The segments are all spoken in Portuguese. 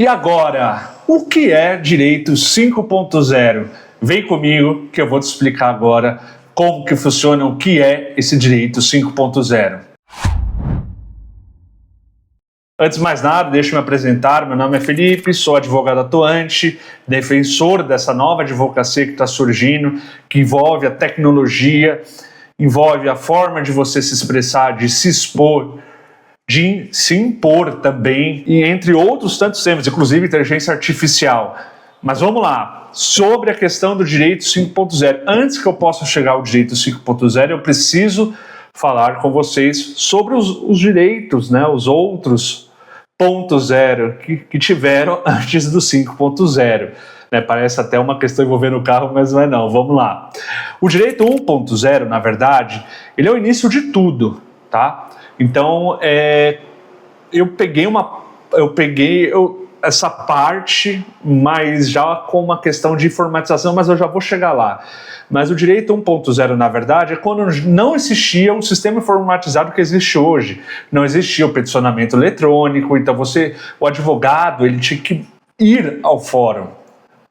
E agora, o que é Direito 5.0? Vem comigo que eu vou te explicar agora como que funciona, o que é esse Direito 5.0. Antes de mais nada, deixa eu me apresentar. Meu nome é Felipe, sou advogado atuante, defensor dessa nova advocacia que está surgindo, que envolve a tecnologia, envolve a forma de você se expressar, de se expor, de se impor também, e entre outros tantos temas, inclusive inteligência artificial. Mas vamos lá, sobre a questão do Direito 5.0. Antes que eu possa chegar ao Direito 5.0, eu preciso falar com vocês sobre os direitos, né, os outros 0.0 que tiveram antes do 5.0. Né, parece até uma questão envolvendo o carro, mas não é não. Vamos lá. O Direito 1.0, na verdade, ele é o início de tudo, tá? Então, eu peguei essa parte, mas já com uma questão de informatização, mas eu já vou chegar lá. Mas o Direito 1.0, na verdade, é quando não existia o sistema informatizado que existe hoje. Não existia o peticionamento eletrônico, então o advogado, ele tinha que ir ao fórum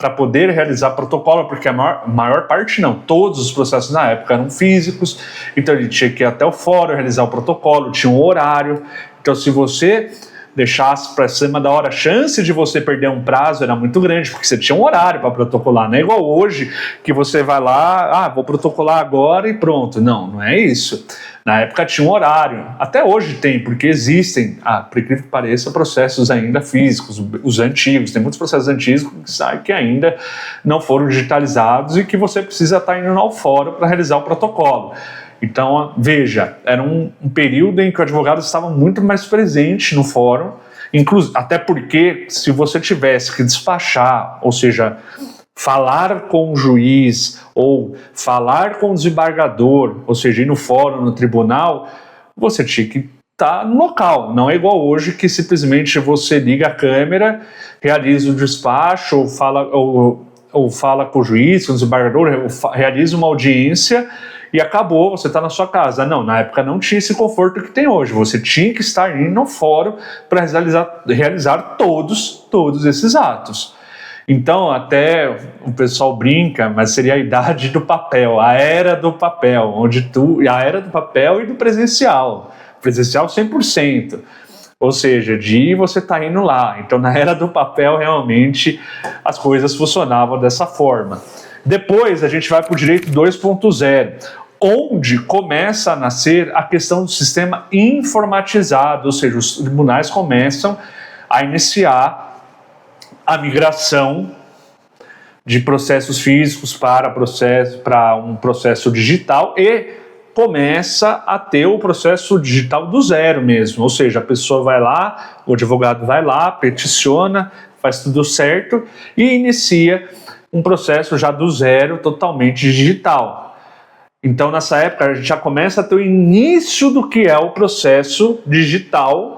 para poder realizar protocolo, porque a maior parte não, todos os processos na época eram físicos, então ele tinha que ir até o fórum, realizar o protocolo, tinha um horário. Então se você deixasse para cima da hora, a chance de você perder um prazo era muito grande, porque você tinha um horário para protocolar, não é igual hoje, que você vai lá, vou protocolar agora e pronto. Não é isso. Na época tinha um horário, até hoje tem, porque existem, por incrível que pareça, processos ainda físicos, os antigos, tem muitos processos antigos que ainda não foram digitalizados e que você precisa estar indo ao fórum para realizar o protocolo. Então, veja, era um período em que o advogado estava muito mais presente no fórum, até porque se você tivesse que despachar, ou seja, falar com o juiz ou falar com o desembargador, ou seja, ir no fórum, no tribunal, você tinha que estar no local. Não é igual hoje que simplesmente você liga a câmera, realiza o despacho ou fala com o juiz, com o desembargador, realiza uma audiência e acabou, você está na sua casa. Não, na época não tinha esse conforto que tem hoje. Você tinha que estar indo no fórum para realizar todos esses atos. Então, até o pessoal brinca, mas seria a idade do papel, a era do papel, a era do papel e do presencial 100%. Ou seja, de você estar indo lá. Então, na era do papel, realmente, as coisas funcionavam dessa forma. Depois, a gente vai para o Direito 2.0, onde começa a nascer a questão do sistema informatizado, ou seja, os tribunais começam a iniciar a migração de processos físicos para um processo digital e começa a ter o processo digital do zero mesmo, ou seja, a pessoa vai lá, o advogado vai lá, peticiona, faz tudo certo e inicia um processo já do zero, totalmente digital. Então, nessa época, a gente já começa a ter o início do que é o processo digital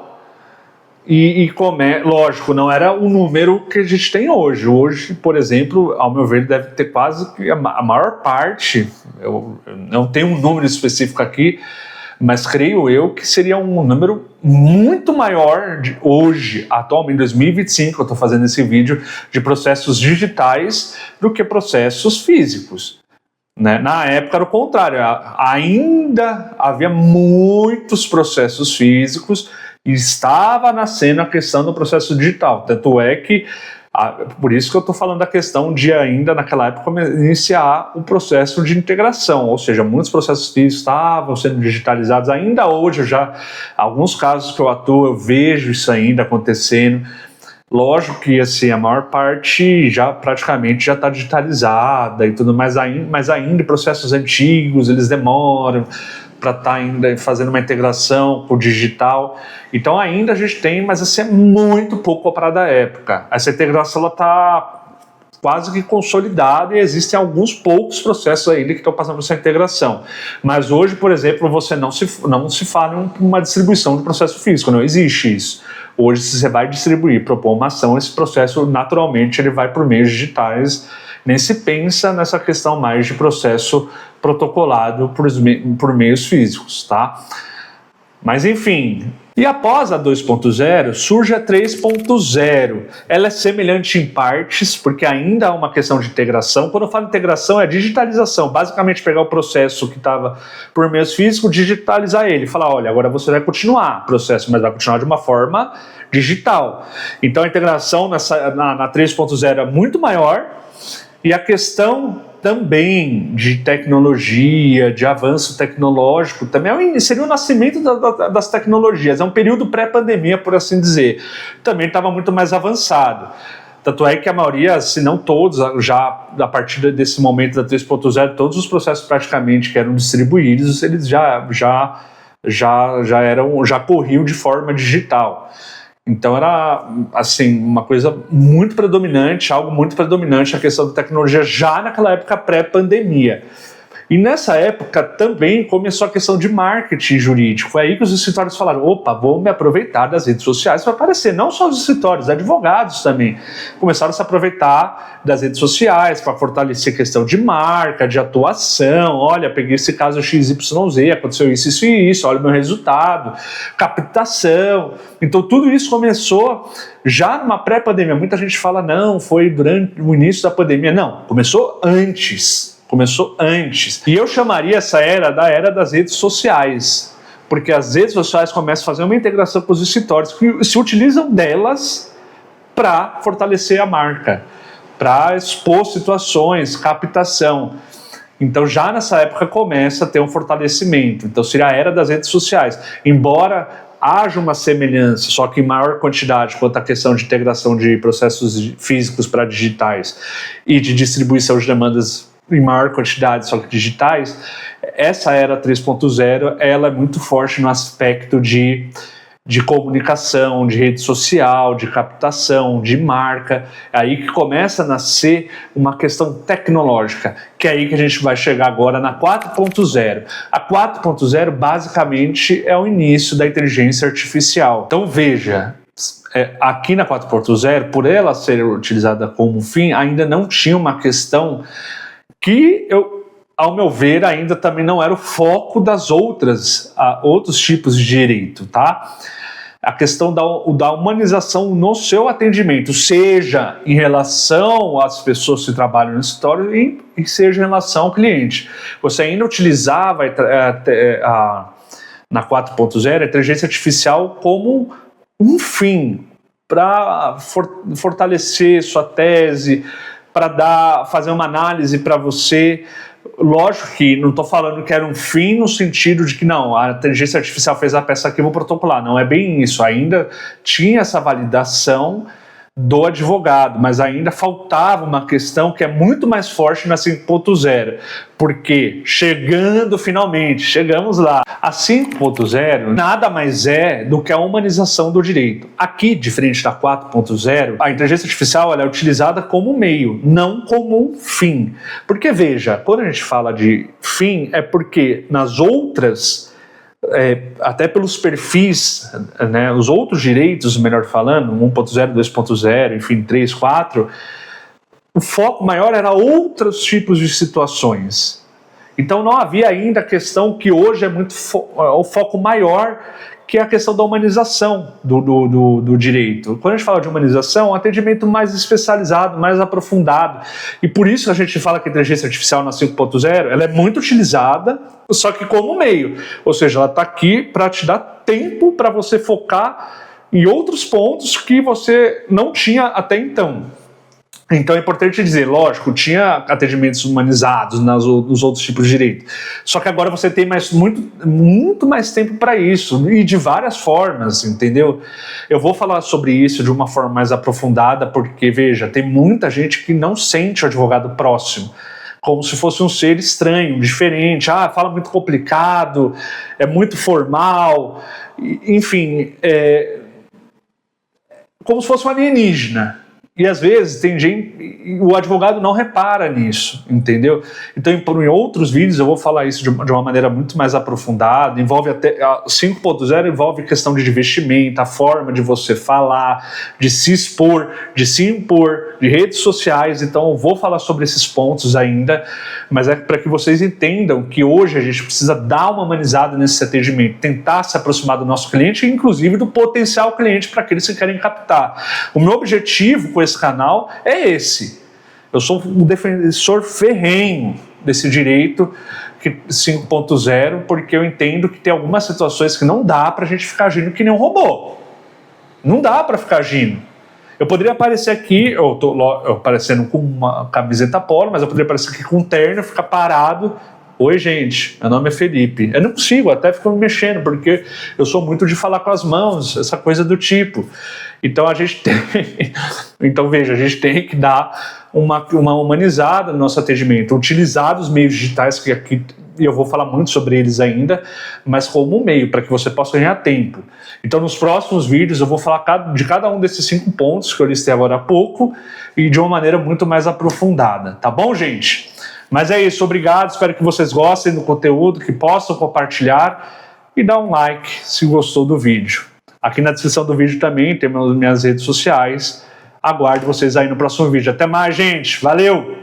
lógico, não era o número que a gente tem hoje. Hoje, por exemplo, ao meu ver, deve ter quase que a maior parte, eu não tenho um número específico aqui, mas creio eu que seria um número muito maior de hoje, atualmente, em 2025, eu estou fazendo esse vídeo, de processos digitais do que processos físicos. Né? Na época era o contrário, ainda havia muitos processos físicos e estava nascendo a questão do processo digital. Tanto é que, por isso que eu estou falando da questão de ainda naquela época iniciar o processo de integração, ou seja, muitos processos físicos estavam sendo digitalizados. Ainda hoje, alguns casos que eu atuo, eu vejo isso ainda acontecendo. Lógico que assim, a maior parte praticamente já está digitalizada e tudo mais, mas ainda processos antigos, eles demoram para estar ainda fazendo uma integração com o digital. Então ainda a gente tem, mas assim, é muito pouco comparado à época. Essa integração está quase que consolidada e existem alguns poucos processos ainda que estão passando por essa integração. Mas hoje, por exemplo, você não se fala em uma distribuição de processo físico, não existe isso. Hoje, se você vai distribuir, propor uma ação, esse processo naturalmente ele vai por meios digitais, nem se pensa nessa questão mais de processo protocolado por meios físicos, tá? Mas enfim, e após a 2.0 surge a 3.0. Ela é semelhante em partes, porque ainda há uma questão de integração. Quando eu falo integração, é digitalização. Basicamente pegar o processo que estava por meios físicos, digitalizar ele. Falar, olha, agora você vai continuar o processo, mas vai continuar de uma forma digital. Então a integração na 3.0 é muito maior, e a questão também de tecnologia, de avanço tecnológico, também seria o nascimento das tecnologias. É um período pré-pandemia, por assim dizer. Também estava muito mais avançado. Tanto é que a maioria, se não todos, já a partir desse momento da 3.0, todos os processos praticamente que eram distribuídos, eles já corriam de forma digital. Então era, assim, uma coisa muito predominante, algo muito predominante, a questão da tecnologia já naquela época pré-pandemia. E nessa época também começou a questão de marketing jurídico. Foi aí que os escritórios falaram, opa, vou me aproveitar das redes sociais para aparecer. Não só os escritórios, advogados também começaram a se aproveitar das redes sociais para fortalecer a questão de marca, de atuação. Olha, peguei esse caso XYZ, aconteceu isso e isso, olha o meu resultado, captação. Então tudo isso começou já numa pré-pandemia. Muita gente fala, não, foi durante o início da pandemia. Não, começou antes. E eu chamaria essa era da era das redes sociais, porque as redes sociais começam a fazer uma integração com os escritórios que se utilizam delas para fortalecer a marca, para expor situações, captação. Então já nessa época começa a ter um fortalecimento. Então seria a era das redes sociais. Embora haja uma semelhança, só que em maior quantidade quanto à questão de integração de processos físicos para digitais e de distribuição de demandas em maior quantidade, só que digitais, essa era 3.0, ela é muito forte no aspecto de comunicação, de rede social, de captação, de marca. É aí que começa a nascer uma questão tecnológica, que é aí que a gente vai chegar agora na 4.0. A 4.0 basicamente é o início da inteligência artificial. Então veja, aqui na 4.0, por ela ser utilizada como fim, ainda não tinha uma questão que, ao meu ver, ainda também não era o foco das outros tipos de direito, tá? A questão da humanização no seu atendimento, seja em relação às pessoas que trabalham no escritório e seja em relação ao cliente. Você ainda utilizava na 4.0 a inteligência artificial como um fim para fortalecer sua tese, para fazer uma análise para você. Lógico que não estou falando que era um fim no sentido de que não, a inteligência artificial fez a peça aqui, eu vou protocolar. Não é bem isso, ainda tinha essa validação do advogado, mas ainda faltava uma questão que é muito mais forte na 5.0, porque chegamos lá. A 5.0 nada mais é do que a humanização do direito. Aqui, diferente da 4.0, a inteligência artificial ela é utilizada como meio, não como um fim. Porque veja, quando a gente fala de fim, é porque nas outras até pelos perfis, né, os outros direitos, melhor falando, 1.0, 2.0, enfim, 3, 4, o foco maior era outros tipos de situações. Então não havia ainda a questão que hoje é muito o foco maior, que é a questão da humanização do direito. Quando a gente fala de humanização, é um atendimento mais especializado, mais aprofundado. E por isso que a gente fala que a inteligência artificial na 5.0 ela é muito utilizada, só que como meio. Ou seja, ela está aqui para te dar tempo para você focar em outros pontos que você não tinha até então. Então é importante dizer, lógico, tinha atendimentos humanizados nos outros tipos de direito. Só que agora você tem muito mais tempo para isso, e de várias formas, entendeu? Eu vou falar sobre isso de uma forma mais aprofundada, porque, veja, tem muita gente que não sente o advogado próximo, como se fosse um ser estranho, diferente, fala muito complicado, é muito formal, enfim, como se fosse um alienígena. E às vezes tem gente, o advogado não repara nisso, entendeu? Então em outros vídeos eu vou falar isso de uma maneira muito mais aprofundada, envolve até, 5.0 envolve questão de vestimenta, a forma de você falar, de se expor, de se impor, de redes sociais, então eu vou falar sobre esses pontos ainda, mas é para que vocês entendam que hoje a gente precisa dar uma humanizada nesse atendimento, tentar se aproximar do nosso cliente, inclusive do potencial cliente para aqueles que querem captar. O meu objetivo com esse canal é esse. Eu sou um defensor ferrenho desse direito 5.0, porque eu entendo que tem algumas situações que não dá pra gente ficar agindo que nem um robô. Não dá pra ficar agindo. Eu poderia aparecer aqui, eu tô aparecendo com uma camiseta polo, mas eu poderia aparecer aqui com um terno, ficar parado. Oi, gente, meu nome é Felipe. Eu não consigo, até fico me mexendo, porque eu sou muito de falar com as mãos, essa coisa do tipo. Então a gente tem. Então veja, a gente tem que dar uma humanizada no nosso atendimento, utilizar os meios digitais, que aqui eu vou falar muito sobre eles ainda, mas como um meio para que você possa ganhar tempo. Então nos próximos vídeos eu vou falar de cada um desses 5 pontos que eu listei agora há pouco e de uma maneira muito mais aprofundada, tá bom, gente? Mas é isso, obrigado, espero que vocês gostem do conteúdo, que possam compartilhar e dar um like se gostou do vídeo. Aqui na descrição do vídeo também tem minhas redes sociais. Aguardo vocês aí no próximo vídeo. Até mais, gente. Valeu!